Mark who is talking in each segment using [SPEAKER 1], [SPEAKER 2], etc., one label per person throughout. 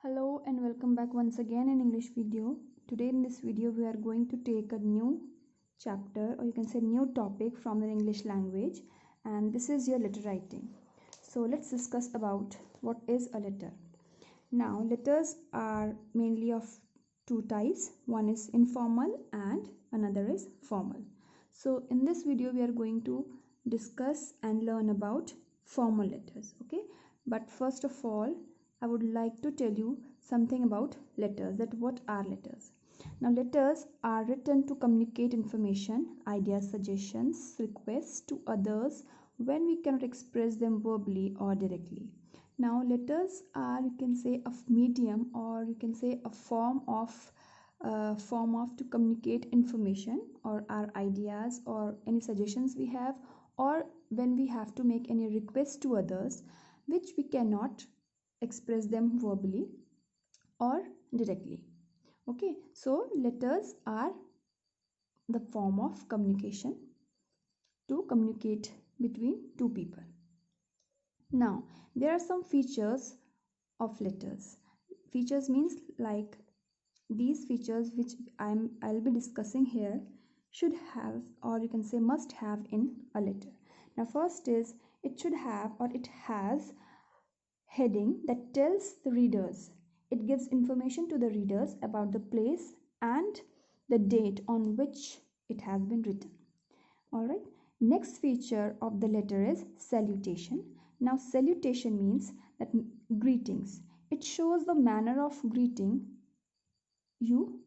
[SPEAKER 1] Hello and welcome back once again in English video. Today in this video we are going to take a new chapter, or you can say new topic from the English language, and this is your letter writing. So let's discuss about what is a letter. Now letters are mainly of two types. One is informal and another is formal. So in this video we are going to discuss and learn about formal letters, okay? But first of all, I would like to tell you something about letters, that what are letters. Now letters are written to communicate information, ideas, suggestions, requests to others when we cannot express them verbally or directly. Now letters are, you can say, a medium, or you can say a form of to communicate information or our ideas or any suggestions we have, or when we have to make any request to others which we cannot express them verbally or directly. Okay, so letters are the form of communication to communicate between two people. Now there are some features of letters. Features means like these features which I'll be discussing here should have, or you can say must have, in a letter. Now first is, it should have, or it has, heading that tells the readers. It gives information to the readers about the place and the date on which it has been written. Alright, next feature of the letter is salutation. Now salutation means that greetings. It shows the manner of greeting you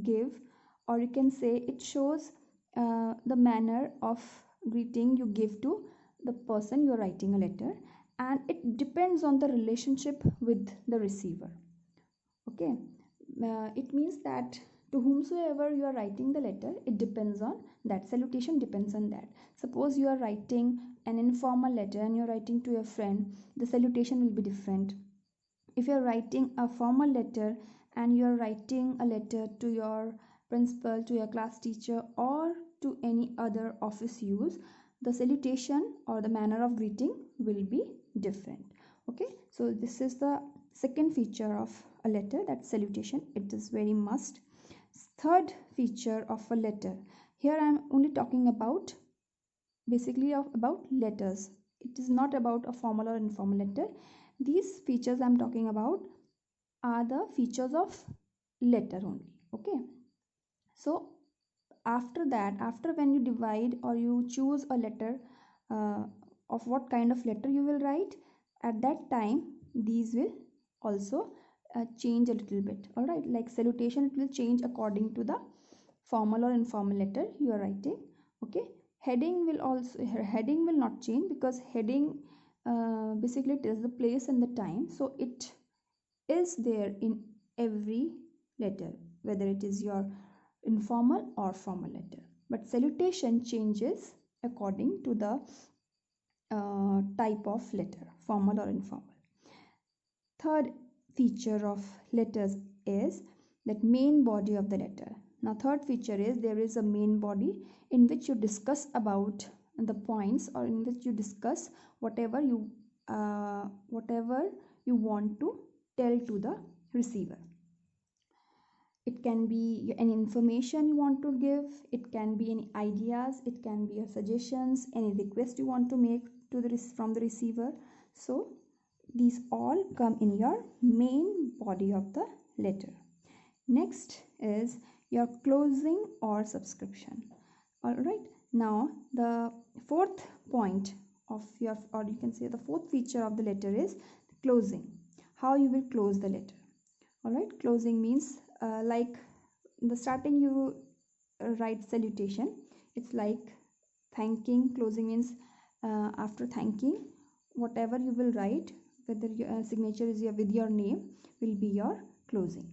[SPEAKER 1] give, or you can say it shows the manner of greeting you give to the person you are writing a letter, and it depends on the relationship with the receiver. Okay, it means that to whomsoever you are writing the letter, it depends on that. Salutation depends on that. Suppose you are writing an informal letter and you are writing to your friend, the salutation will be different. If you are writing a formal letter and you are writing a letter to your principal, to your class teacher, or to any other office use, the salutation or the manner of greeting will be different. Okay, so this is the second feature of a letter, that salutation. It is very must. Third feature of a letter, here I am only talking about basically about letters. It is not about a formal or informal letter. These features I am talking about are the features of letter only. Okay, so after that, after when you divide or you choose a letter, of what kind of letter you will write, at that time these will also change a little bit. All right, like salutation, it will change according to the formal or informal letter you are writing. Okay, heading will not change, because heading basically tells the place and the time, so it is there in every letter, whether it is your informal or formal letter. But salutation changes according to the type of letter, formal or informal. Third feature of letters is that main body of the letter. Now third feature is, there is a main body in which you discuss about the points, or in which you discuss whatever you want to tell to the receiver. It can be any information you want to give, it can be any ideas, it can be your suggestions, any request you want to make to from the receiver. So these all come in your main body of the letter. Next is your closing or subscription. All right, now the fourth point of your, or you can say the fourth feature of the letter is closing. How you will close the letter. All right, closing means like in the starting you write salutation, it's like thanking. Closing means after thanking, whatever you will write, whether your signature is with your name, will be your closing.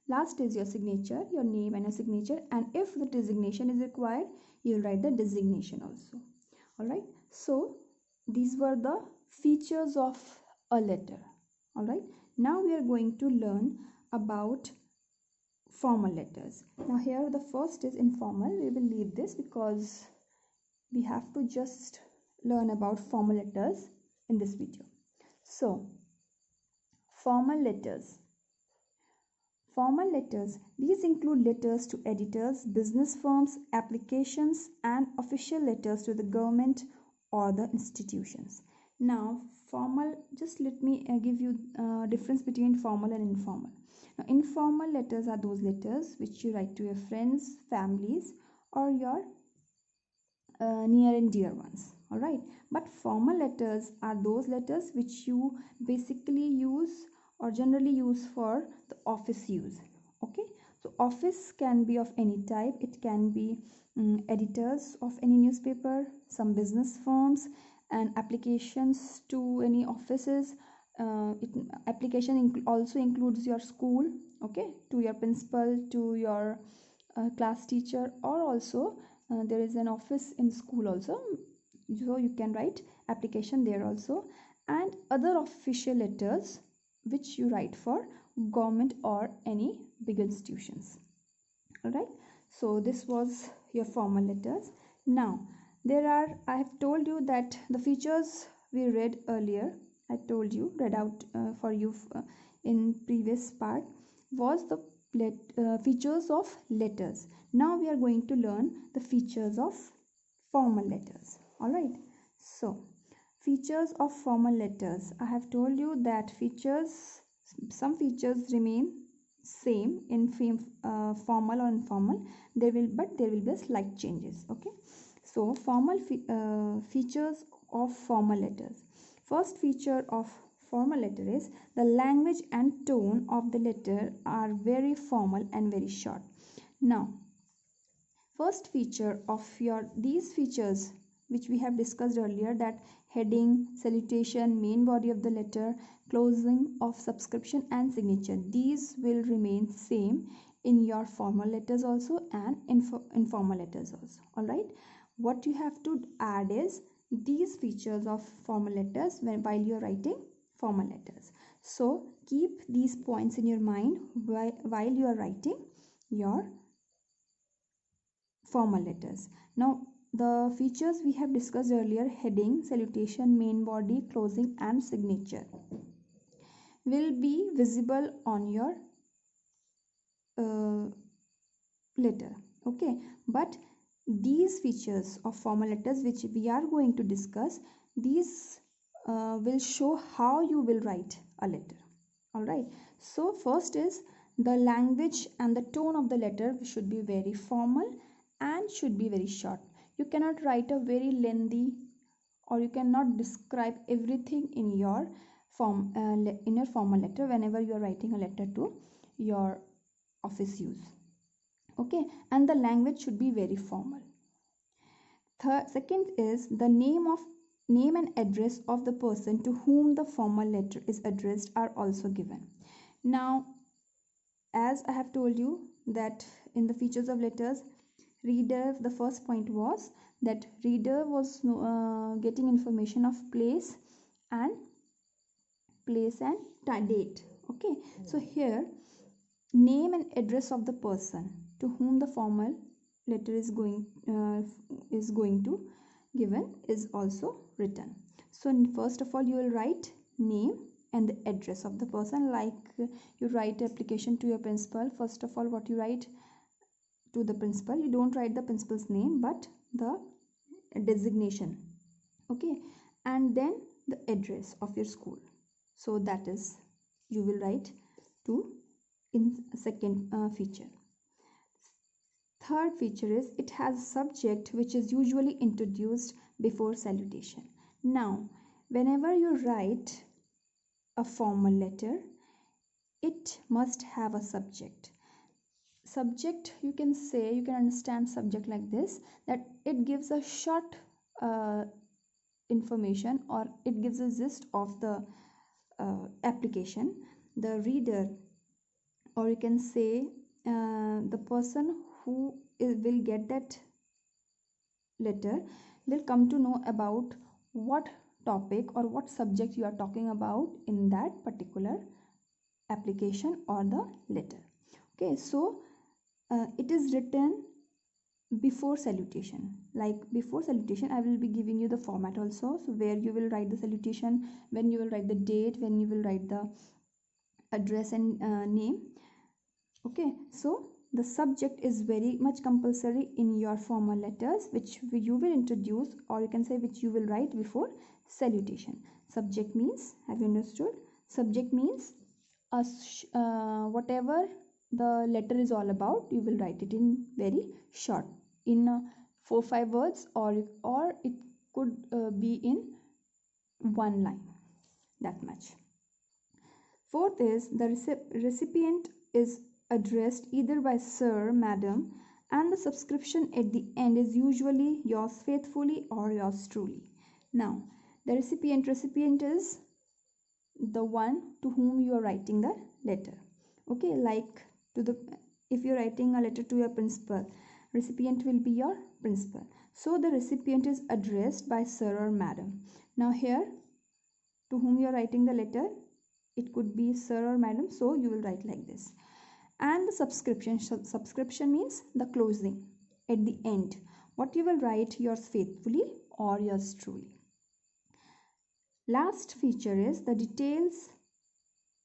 [SPEAKER 1] Last is your signature, your name and a signature, and if the designation is required, you will write the designation also. All right, so these were the features of a letter. All right, now we are going to learn about formal letters. Now here the first is informal. We will leave this because we have to just learn about formal letters in this video. So Formal letters. Formal letters. These include letters to editors, business firms, applications, and official letters to the government or the institutions. Now, formal, just let me give you difference between formal and informal. Now, informal letters are those letters which you write to your friends, families, or your near and dear ones. All right, but formal letters are those letters which you basically use or generally use for the office use. Okay, so office can be of any type. It can be editors of any newspaper, some business firms, and applications to any offices. Application also includes your school, okay, to your principal, to your class teacher, or also there is an office in school also, so you can write application there also, and other official letters which you write for government or any big institutions. All right, so this was your formal letters. Now there are, I have told you that the features we read earlier, I told you, read out for you in previous part, was the features of letters. Now we are going to learn the features of formal letters. All right, so features of formal letters. I have told you that some features remain same in formal or informal. There will be slight changes. Okay, so formal features of formal letters. First feature of formal letter is the language and tone of the letter are very formal and very short. Now, first feature of these features which we have discussed earlier, that heading, salutation, main body of the letter, closing of subscription and signature, these will remain same in your formal letters also and informal letters also. All right, what you have to add is these features of formal letters while you are writing formal letters. So keep these points in your mind while you are writing your formal letters. Now the features we have discussed earlier, heading, salutation, main body, closing and signature, will be visible on your letter. Okay, but these features of formal letters which we are going to discuss, these will show how you will write a letter. All right, so first is the language and the tone of the letter should be very formal and should be very short. You cannot write a very lengthy, or you cannot describe everything in your formal letter whenever you are writing a letter to your office use. Okay, and the language should be very formal. Second is the name and address of the person to whom the formal letter is addressed are also given. Now, as I have told you that in the features of letters, reader, the first point was that reader was getting information of place and date. Okay, so here name and address of the person to whom the formal letter is going to given is also written. So first of all you will write name and the address of the person. Like you write application to your principal, first of all what you write to the principal, you don't write the principal's name but the designation. Okay, and then the address of your school, so that is you will write to in second feature. Third feature is it has a subject which is usually introduced before salutation. Now whenever you write a formal letter, it must have a subject. Subject, you can say, you can understand subject like this, that it gives a short information, or it gives a gist of the application. The reader, or you can say the person who will get that letter, will come to know about what topic or what subject you are talking about in that particular application or the letter. Okay, so it is written before salutation. Like before salutation, I will be giving you the format also, so where you will write the salutation, when you will write the date, when you will write the address and name. Okay, so the subject is very much compulsory in your formal letters, which you will introduce, or you can say which you will write before salutation. Subject means, have you understood? Subject means whatever the letter is all about, you will write it in very short, in 4-5 words, or it could be in one line, that much. Fourth is the recipient is addressed either by sir, madam, and the subscription at the end is usually yours faithfully or yours truly. Now, the recipient is the one to whom you are writing the letter. Okay, like if you're writing a letter to your principal, recipient will be your principal. So the recipient is addressed by sir or madam. Now here, to whom you are writing the letter, it could be sir or madam, so you will write like this. And the subscription means the closing at the end, what you will write, yours faithfully or yours truly. Last feature is the details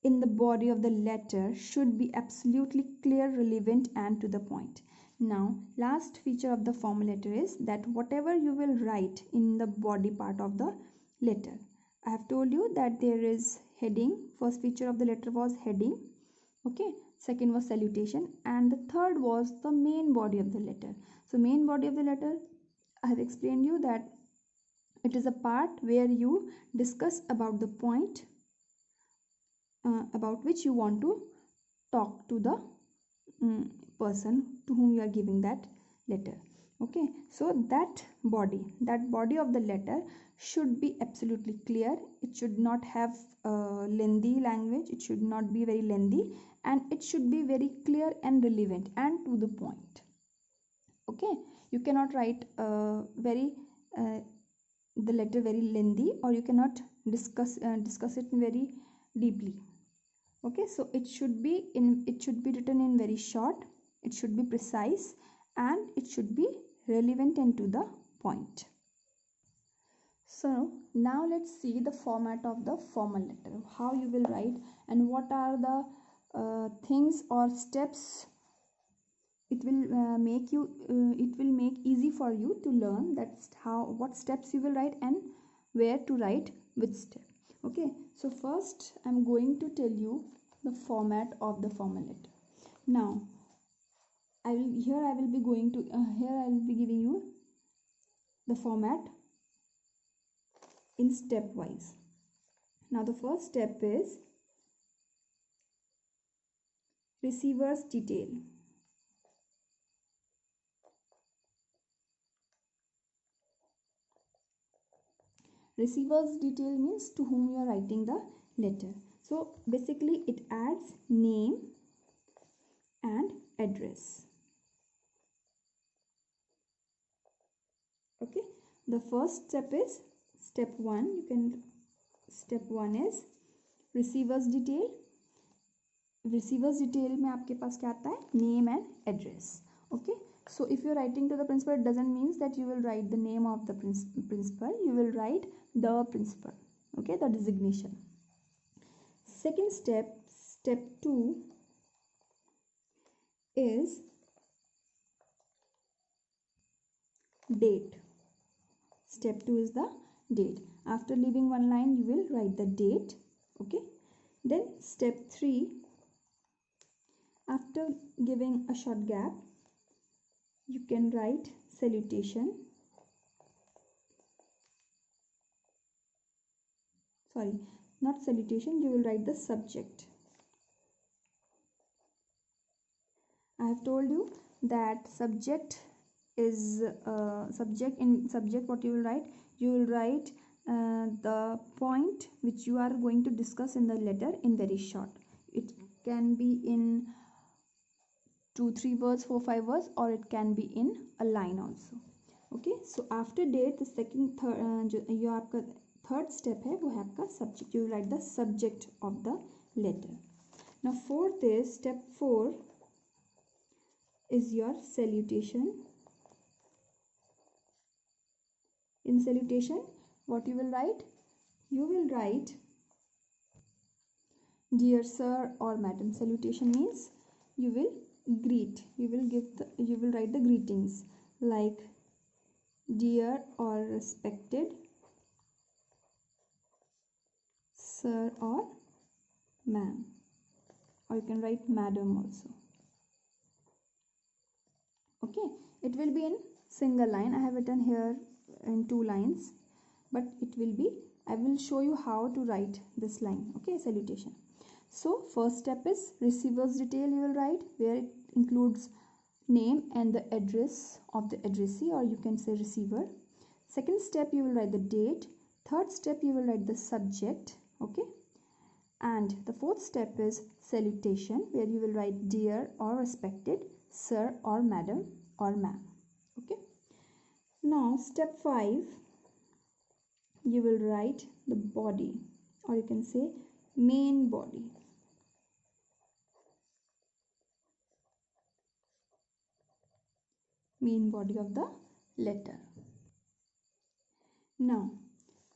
[SPEAKER 1] in the body of the letter should be absolutely clear, relevant, and to the point. Now, last feature of the formal letter is that whatever you will write in the body part of the letter, I have told you that there is heading. First feature of the letter was heading. Okay. Second was salutation, and the third was the main body of the letter. So main body of the letter, I have explained you that it is a part where you discuss about the point about which you want to talk to the person to whom you are giving that letter. Okay, so that body of the letter should be absolutely clear. It should not have lengthy language. It should not be very lengthy, and it should be very clear and relevant and to the point. Okay, you cannot write the letter very lengthy, or you cannot discuss it very deeply. Okay, so it should be written in very short, it should be precise, and it should be relevant and to the point. So now let's see the format of the formal letter, how you will write, and what are the things or steps it will make easy for you to learn. That's what steps you will write and where to write which step. Okay, so first I'm going to tell you the format of the formal letter. Now I will be giving you the format in stepwise. Now the first step is receiver's detail. Receiver's detail means to whom you are writing the letter. So basically it adds name and address. Okay, the first step is step 1. Step 1 is receiver's detail. Receiver's detail में आपके पास क्या आता है? Name and address. Okay, so if you're writing to the principal, it doesn't mean that you will write the name of the principal. You will write the principal. Okay, the designation. Second step, step 2 is date. Step 2 is the date. After leaving one line, you will write the date. Okay, then step 3, after giving a short gap, you can write salutation. Sorry, not salutation, you will write the subject. I have told you that subject is what you will write. You will write the point which you are going to discuss in the letter in very short. It can be in 2-3 words, 4-5 words, or it can be in a line also. Okay, so after date, the third step है वो है आपका subject. You will write the subject of the letter. Now fourth is step 4 is your salutation. In salutation, what you will write? You will write dear sir or madam. Salutation means you will greet, you will write the greetings like dear or respected sir or ma'am, or you can write madam also. Okay, it will be in single line. I have written here in 2 lines, but it will be, I will show you how to write this line. Okay, salutation. So first step is receiver's detail. You will write where it includes name and the address of the addressee, or you can say receiver. Second step, you will write the date. Third step, you will write the subject. Okay, and the fourth step is salutation, where you will write dear or respected sir or madam or ma'am. Okay, now step 5, you will write the body, or you can say main body. Main body of the letter. Now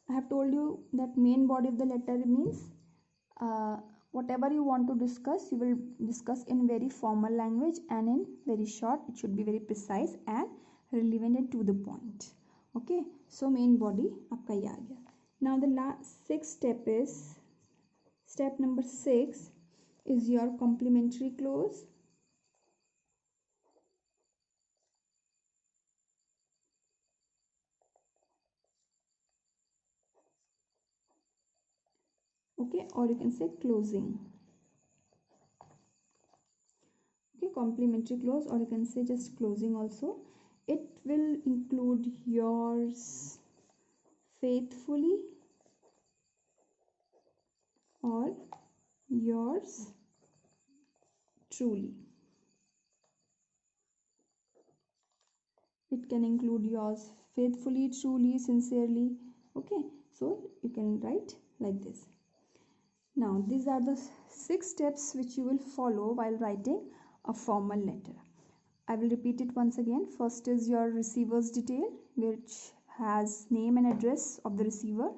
[SPEAKER 1] I have told you that main body of the letter means whatever you want to discuss, you will discuss in very formal language and in very short. It should be very precise and relevant and to the point. Okay, so main body आपका ये आ गया. Now the last 6 step is, step number 6 is your complementary clause. Okay, or you can say closing. Okay, complementary clause, or you can say just closing also. It will include yours faithfully or yours truly. It can include yours faithfully, truly, sincerely. Okay, so you can write like this. Now these are the 6 steps which you will follow while writing a formal letter. I will repeat it once again. First is your receiver's detail, which has name and address of the receiver.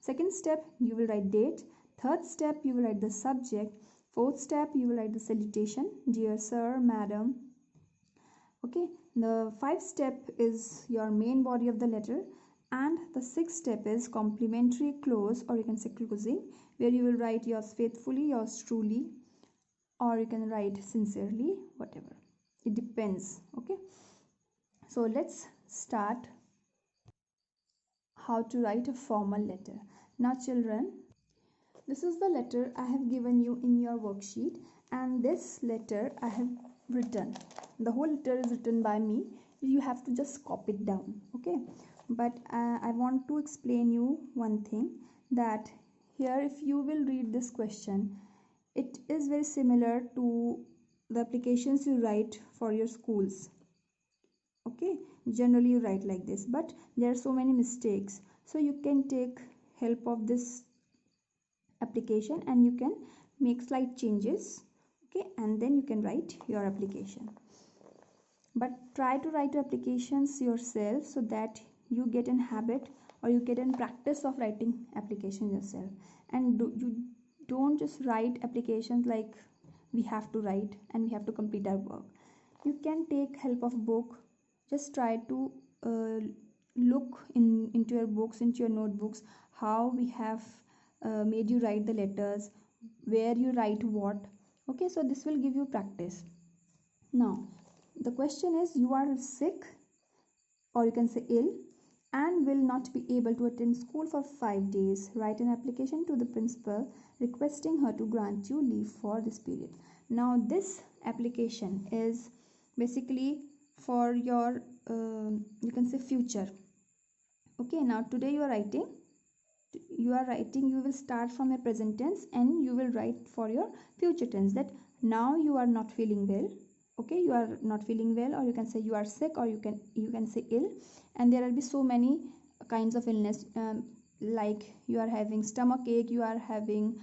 [SPEAKER 1] Second step, you will write date. Third step, you will write the subject. Fourth step, you will write the salutation, dear sir, madam. Okay, the 5th step is your main body of the letter, and the 6th step is complementary clause, or you can say closing, where you will write yours faithfully, yours truly, or you can write sincerely, whatever. It depends. Okay, so let's start how to write a formal letter. Now children, this is the letter I have given you in your worksheet, and this letter I have written. The whole letter is written by me. You have to just copy it down. Okay, but I want to explain you one thing, that here if you will read this question, it is very similar to the applications you write for your schools. Okay, generally you write like this, but there are so many mistakes, so you can take help of this application and you can make slight changes. Okay, and then you can write your application, but try to write your applications yourself so that you get in habit, or you get in practice of writing application yourself, and you don't just write applications like we have to write and we have to complete our work. You can take help of book. Just try to look into your books, into your notebooks, how we have made you write the letters, where you write what. Okay, so this will give you practice. Now the question is, you are sick, or you can say ill, and will not be able to attend school for 5 days. Write an application to the principal requesting her to grant you leave for this period. Now this application is basically for your you can say future. Okay, now today you are writing, you will start from your present tense and you will write for your future tense, that now you are not feeling well. Okay, you are not feeling well, or you can say you are sick, or you can say ill, and there will be so many kinds of illness, like you are having stomach ache, you are having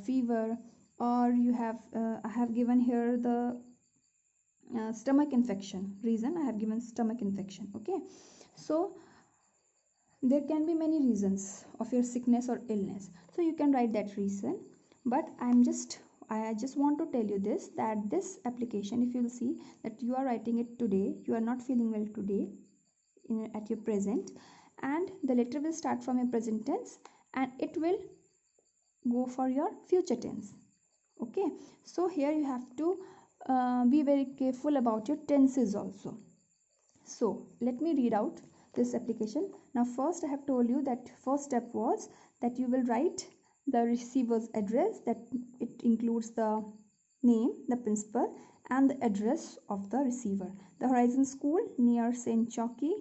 [SPEAKER 1] fever, or you have I have given here the stomach infection reason. I have given stomach infection. Okay, so there can be many reasons of your sickness or illness, so you can write that reason, but I just want to tell you this, that this application, if you'll see that you are writing it today, you are not feeling well today at your present, and the letter will start from your present tense and it will go for your future tense. Okay, so here you have to be very careful about your tenses also. So let me read out this application. Now first I have told you that first step was that you will write the receiver's address, that it includes the name, the principal and the address of the receiver. The Horizon School near St. Chalky,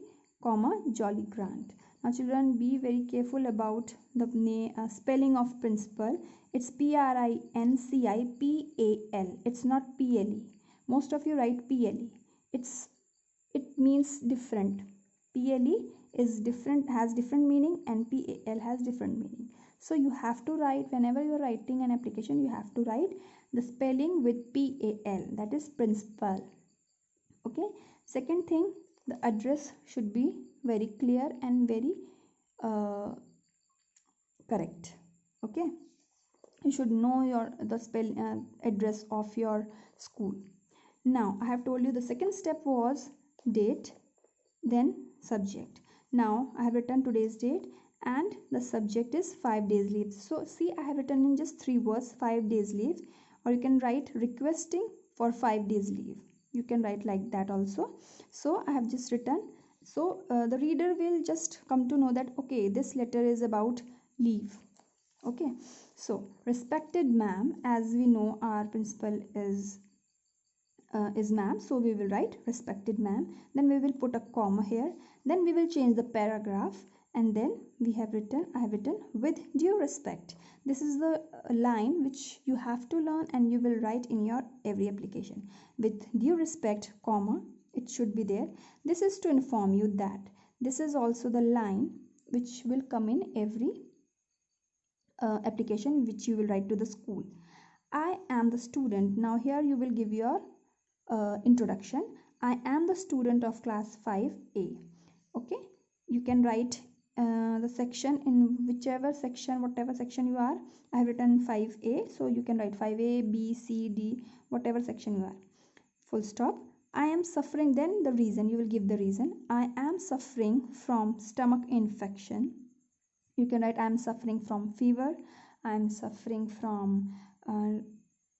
[SPEAKER 1] Jolly Grant. Now children, be very careful about the spelling of principal. It's Principal. It's not PLE. Most of you write PLE. It means different. PLE is different, has different meaning, and PAL has different meaning. So you have to write, whenever you are writing an application, you have to write the spelling with PAL, that is principal. Okay. Second thing, the address should be very clear and very correct. Okay. You should know the address of your school. Now I have told you the second step was date, then subject. Now I have written today's date and the subject is 5 days leave. So see, I have written in just 3 words 5 days leave, or you can write requesting for 5 days leave. You can write like that also. So I have just written. So the reader will just come to know that okay, this letter is about leave. Okay, so respected ma'am, as we know our principal is ma'am, so we will write respected ma'am, then we will put a comma here, then we will change the paragraph, and then I have written with due respect. This is the line which you have to learn and you will write in your every application. With due respect, comma, it should be there. This is to inform you that this is also the line which will come in every application which you will write to the school. I am the student. Now here you will give your introduction. I am the student of class 5A. Okay, you can write the section in whichever section, whatever section you are. I have written 5A, so you can write 5A, B, C, D, whatever section you are. Full stop. I am suffering, then the reason, you will give the reason. I am suffering from stomach infection. You can write I am suffering from fever, I am suffering from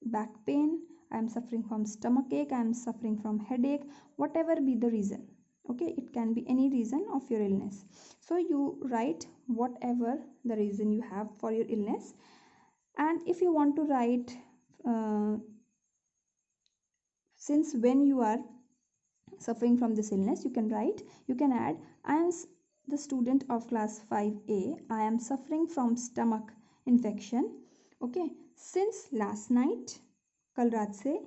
[SPEAKER 1] back pain, I am suffering from stomach ache, I am suffering from headache, whatever be the reason. Okay, it can be any reason of your illness. So you write whatever the reason you have for your illness. And if you want to write since when you are suffering from this illness, you can add I am the student of class 5A. I am suffering from stomach infection. Okay, since last night, kal raat se,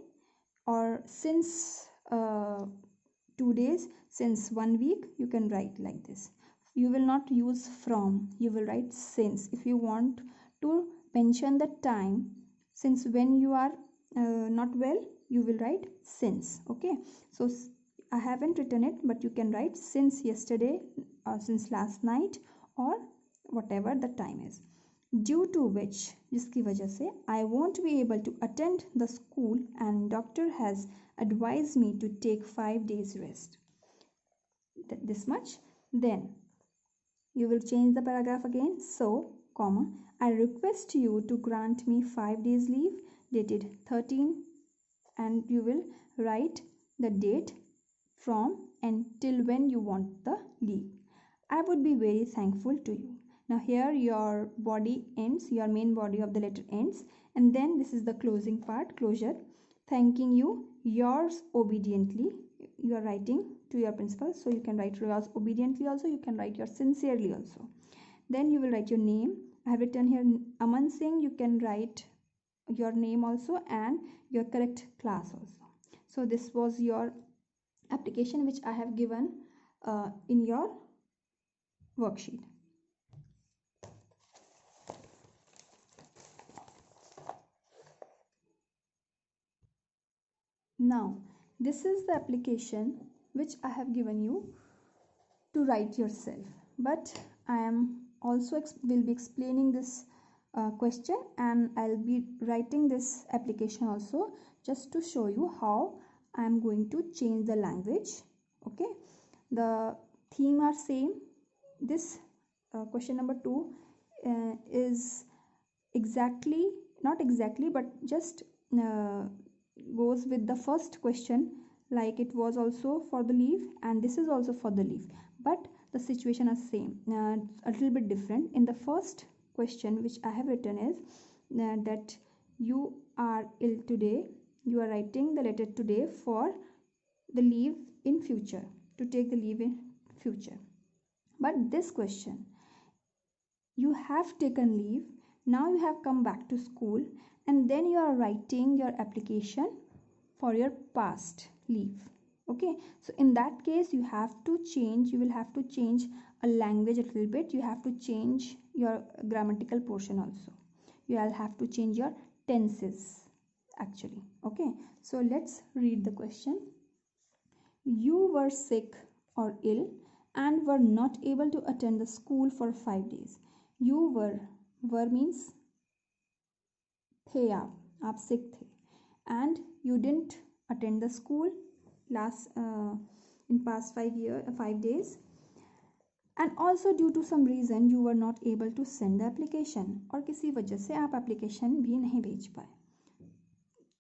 [SPEAKER 1] or since 2 days, since 1 week, you can write like this. You will not use from, you will write since. If you want to mention the time since when you are not well, you will write since. Okay, so I haven't written it, but you can write since yesterday or since last night or whatever the time is. Due to which, जिसकी वजह से I won't be able to attend the school and doctor has advised me to take 5 days rest. This much. Then you will change the paragraph again. So, comma, I request you to grant me 5 days leave dated 13, and you will write the date from and till when you want the leave. I would be very thankful to you. Now here your body ends, your main body of the letter ends, and then this is the closing part, closure. Thanking you, yours obediently. You are writing to your principal, so you can write yours obediently also, you can write yours sincerely also. Then you will write your name. I have written here Aman Singh. You can write your name also and your correct class also. So this was your application which I have given in your worksheet. Now this is the application which I have given you to write yourself, but I am also will be explaining this question, and I'll be writing this application also, just to show you how I'm going to change the language. Okay, the theme are same. This question number 2 is exactly, not exactly, but just goes with the first question, like it was also for the leave, and this is also for the leave, but the situation is same, a little bit different. In the first question which I have written is that you are ill today, you are writing the letter today for the leave in future, to take the leave in future. But this question, you have taken leave, now you have come back to school, and then you are writing your application for your past leave. Okay, so in that case you have to change, you will have to change a language a little bit, you have to change your grammatical portion also, you will have to change your tenses actually. Okay, so let's read the question. You were sick or ill and were not able to attend the school for 5 days. You were means थे आप sick थे, and you didn't attend the school in past 5 days, and also due to some reason you were not able to send the application, और किसी वजह से आप application भी नहीं भेज पाए.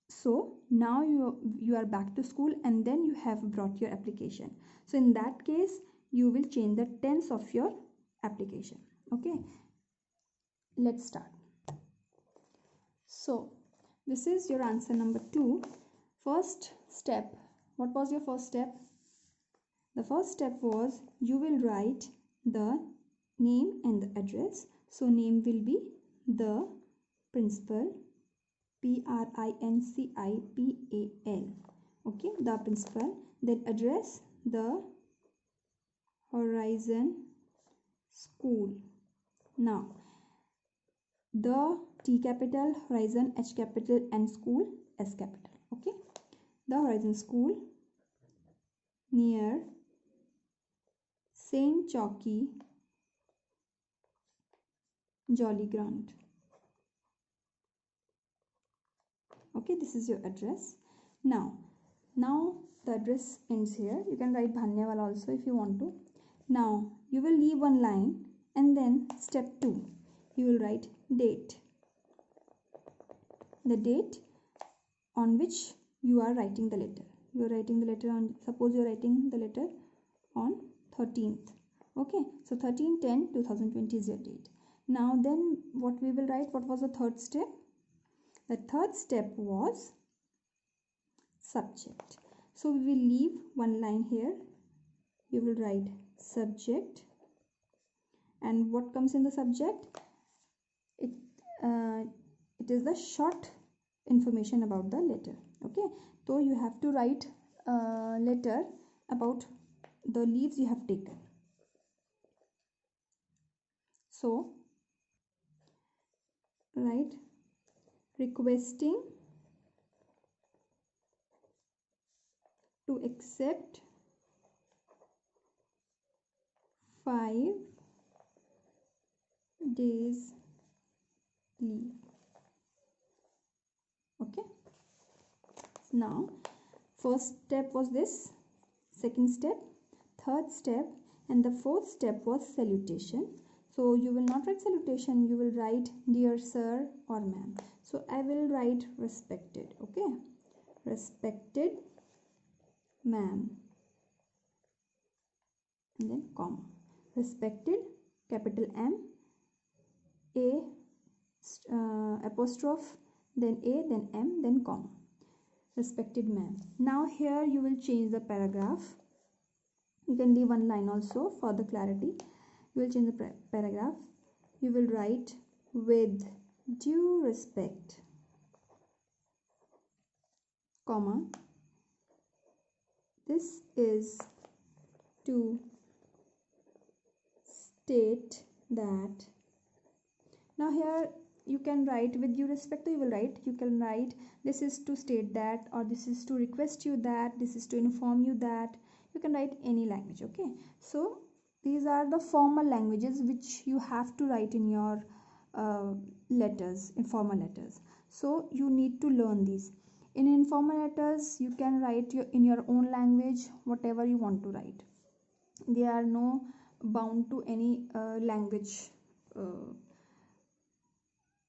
[SPEAKER 1] So now you are back to school and then you have brought your application. So in that case you will change the tense of your application. Okay, let's start. So this is your answer number 2. First step, what was your first step? The first step was you will write the name and the address. So name will be the principal, Principal. Okay, the principal. Then address, the Horizon School. Now the T capital, Horizon, H capital, and school, S capital. Okay, the Horizon School near Saint Chowki, Jolly Grant. Okay, this is your address. Now the address ends here. You can write Bhanyawal also if you want to. Now you will leave one line, and then step 2 you will write date, the date on which you are writing the letter. You are writing the letter on, suppose you are writing the letter on 13th. Okay, so 13/10/2020 is your date. Now then what we will write, what was the third step? The third step was subject. So we will leave one line here. You will write subject, and what comes in the subject? It is the short information about the letter. Okay, so you have to write a letter about the leaves you have taken. So write requesting to accept 5 days leave. Okay, now first step was this, second step, third step, and the fourth step was salutation. So you will not write salutation, you will write dear sir or ma'am. So I will write respected. Okay, respected ma'am, and then comma, respected capital M, A apostrophe, then A, then M, then comma, respected ma'am. Now here you will change the paragraph. You can leave one line also for the clarity. You will change the paragraph. You will write with due respect, comma, this is to state that. Now here you can write with due respect, you will write, you can write this is to state that, or this is to request you that, this is to inform you that. You can write any language. Okay, so these are the formal languages which you have to write in your letters, informal letters. So you need to learn these. In informal letters, you can write in your own language whatever you want to write. They are no bound to any language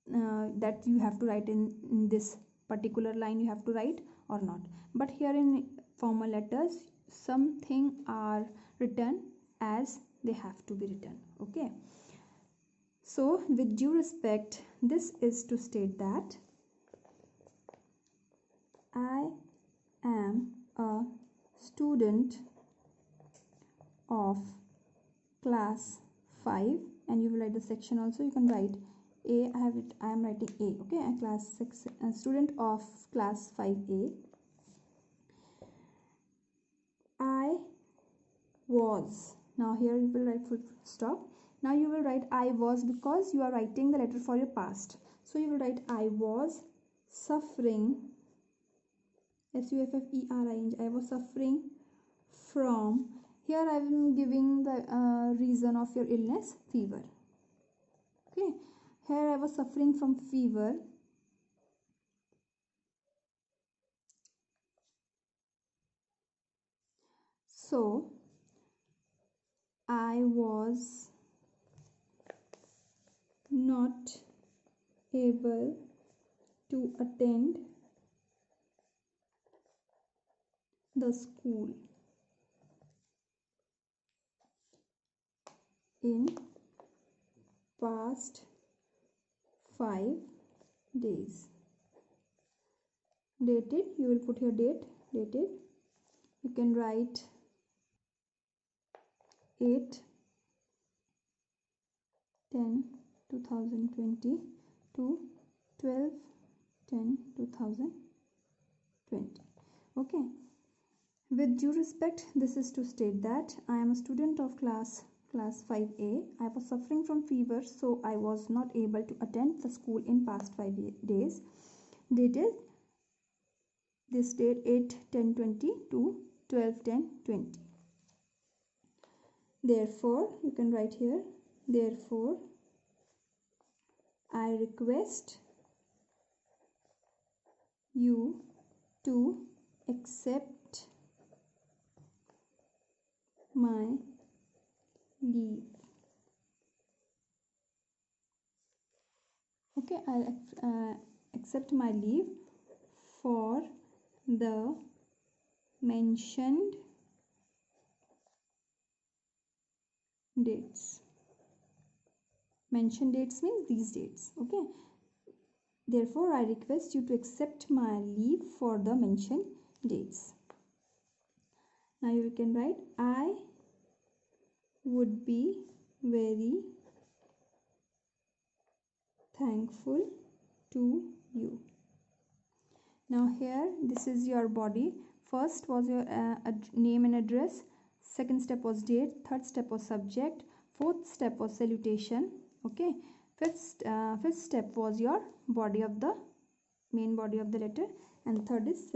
[SPEAKER 1] that you have to write in this particular line you have to write or not. But here in formal letters, something are written as they have to be written. Okay, so with due respect, this is to state that I am a student of class 5, and you will write the section also. You can write A. I am writing A. Okay, a class 6 student of class 5A. I was. Now here you will write full stop. Now you will write I was because you are writing the letter for your past. So you will write I was suffering, suffering. I was suffering from. Here I am giving the reason of your illness, fever. Okay, here I was suffering from fever. So I was not able to attend the school in past 5 days. Dated, you will put your date, dated. You can write 8/10/2020 to 12/10/2020. Okay, with due respect, this is to state that I am a student of class 5A. I was suffering from fever, so I was not able to attend the school in past 5 days. Dated, this date 8/10/20 to 12/10/20. Therefore, you can write here, therefore I request you to accept my leave. Okay, I'll accept my leave for the mentioned dates. Mentioned dates means these dates. Okay, therefore I request you to accept my leave for the mentioned dates. Now you can write I would be very thankful to you. Now here, this is your body. First was your name and address. Second step was date. Third step was subject. Fourth step was salutation. Okay, fifth step was your body of the main body of the letter, and third is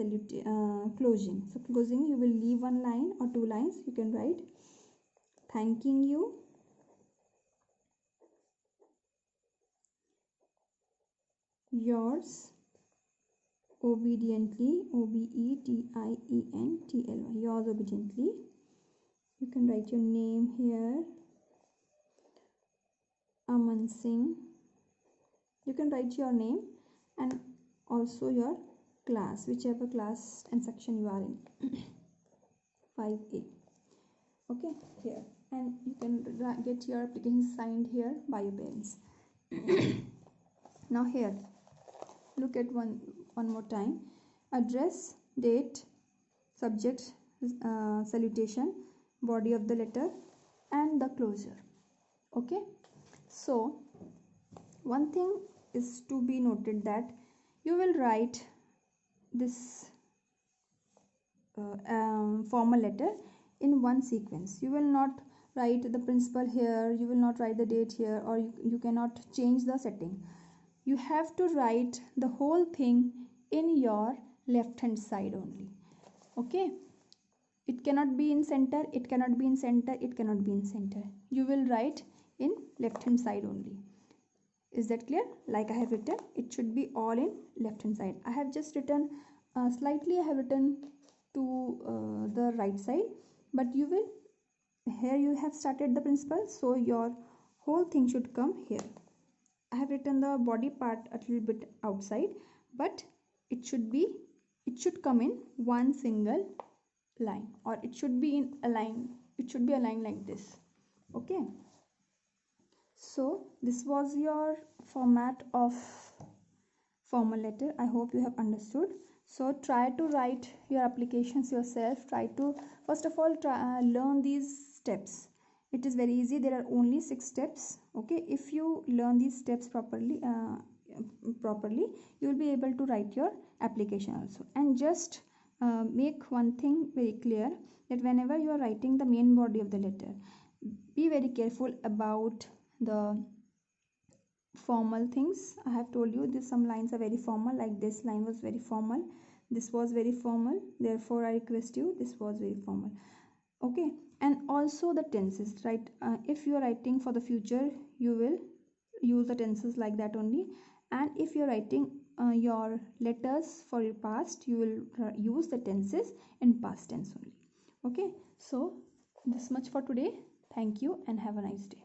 [SPEAKER 1] closing. So closing, you will leave one line or two lines. You can write thanking you, yours obediently, OBEDIENTLY, yours obediently. You can write your name here, Aman Singh. You can write your name and also your class, whichever class and section you are in. 5A. Okay, here, and you can get your application signed here by your parents. Now here, look at one more time. Address, date, subject, salutation, body of the letter, and the closure. Okay, so one thing is to be noted that you will write this formal letter in one sequence. You will not write the principal here, you will not write the date here, or you cannot change the setting. You have to write the whole thing in your left hand side only. Okay, it cannot be in center, it cannot be in center, it cannot be in center. You will write in left hand side only. Is that clear? Like I have written, it should be all in left hand side. I have just written slightly, I have written to the right side, but you will, here you have started the principle, so your whole thing should come here. I have written the body part a little bit outside, but it should come in one single line, or it should be in a line, it should be aligned like this. Okay, so this was your format of formal letter. I hope you have understood. So try to write your applications yourself. Try to first of all learn these steps. It is very easy. There are only 6 steps. Okay, if you learn these steps properly, you will be able to write your application also. And just make one thing very clear, that whenever you are writing the main body of the letter, be very careful about the formal things. I have told you this, some lines are very formal, like this line was very formal, this was very formal, therefore I request you, this was very formal. Okay, and also the tenses, right? If you are writing for the future, you will use the tenses like that only, and if you are writing your letters for your past, you will use the tenses in past tense only. Okay, so this much for today. Thank you and have a nice day.